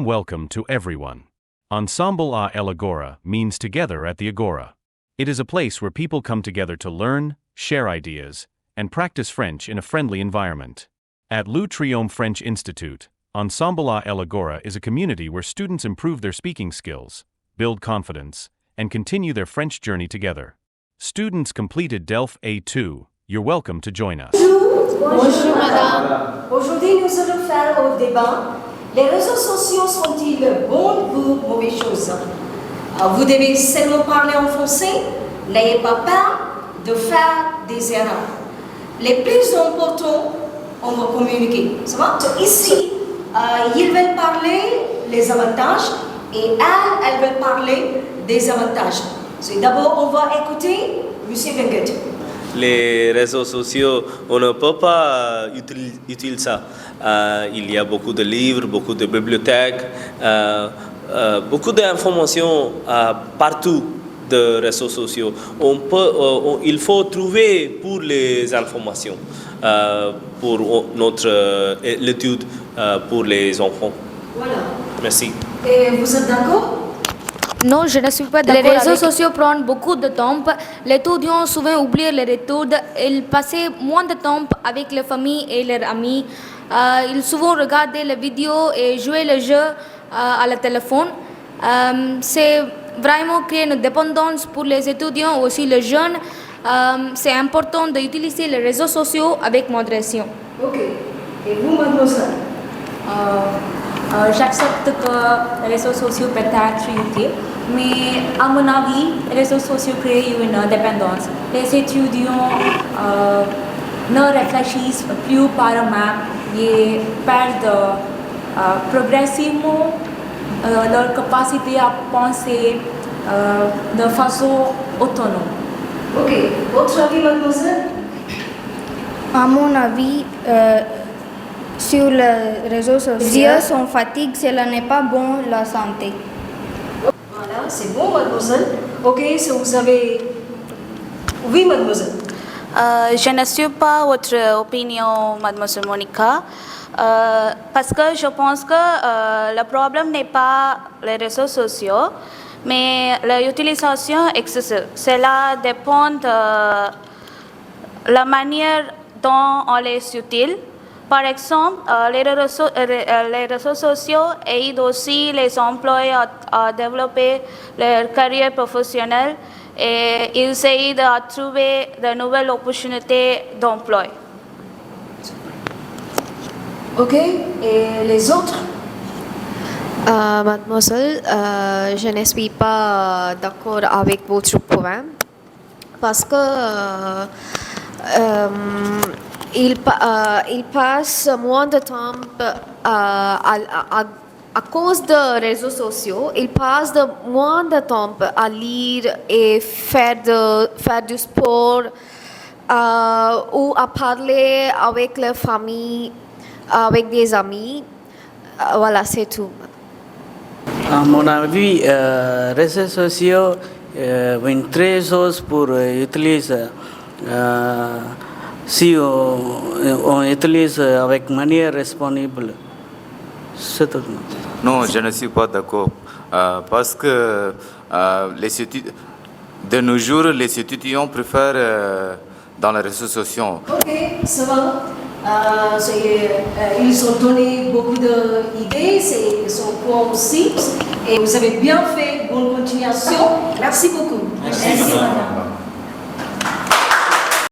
welcome to everyone. Ensemble à l'Agora means together at the Agora. It is a place where people come together to learn, share ideas, and practice French in a friendly environment. At Le Triomphe French Institute, Ensemble à l'Agora is a community where students improve their speaking skills, build confidence, and continue their French journey together. Students completed DELF A2. You're welcome to join us. Bonjour madame. Aujourd'hui nous allons faire un débat. Les réseaux sociaux sont-ils bons ou mauvaises choses? Vous devez seulement parler en français. N'ayez pas peur de faire des erreurs. Les plus importants, on va communiquer. Ça va? Ici, ils veulent parler les avantages et elles veulent parler des avantages. D'abord, on va écouter M. Venget. Les réseaux sociaux, on ne peut pas utiliser ça. Il y a beaucoup de livres, beaucoup de bibliothèques, beaucoup d'informations partout de réseaux sociaux. Il faut trouver pour les informations, pour notre l'étude pour les enfants. Voilà. Merci. Et vous êtes d'accord? Non, je ne suis pas d'accord. Les réseaux sociaux prennent beaucoup de temps. Les étudiants souvent oublient leur études. Ils passent moins de temps avec les familles et leurs amis. Ils souvent regardent les vidéos et jouent les jeux à la téléphone. C'est vraiment créer une dépendance pour les étudiants, aussi les jeunes. C'est important d'utiliser les réseaux sociaux avec modération. Ok. Et vous, mademoiselle? J'accepte que les réseaux sociaux peuvent être utiles, mais à mon avis, les réseaux sociaux créent une dépendance. Les étudiants ne réfléchissent plus par eux-mêmes et perdent progressivement leur capacité à penser de façon autonome. Ok. Votre avis, mademoiselle? À mon avis, sur les réseaux sociaux, on fatigue, cela n'est pas bon pour la santé. Voilà, c'est bon, mademoiselle. Ok, si vous avez... Oui, mademoiselle. Je ne suis pas votre opinion, mademoiselle Monica, parce que je pense que le problème n'est pas les réseaux sociaux, mais l'utilisation excessive. Cela dépend de la manière dont on les utilise. Par exemple, les réseaux sociaux aident aussi les employés à développer leur carrière professionnelle et ils aident à trouver de nouvelles opportunités d'emploi. Ok, et les autres? Mademoiselle, je ne suis pas d'accord avec votre point parce que il passe moins de temps à cause des réseaux sociaux. Il passe moins de temps à lire et faire du sport ou à parler avec la famille, avec des amis. Voilà, c'est tout. À mon avis, les réseaux sociaux sont une très chose pour utiliser. Si on utilise avec manière responsable, c'est tout. Non, je ne suis pas d'accord. Parce que de nos jours, les étudiants préfèrent dans les réseaux sociaux. Ok, ça va. Ils ont donné beaucoup d'idées, ils sont bons aussi. Et vous avez bien fait. Bonne continuation. Merci beaucoup. Merci, madame.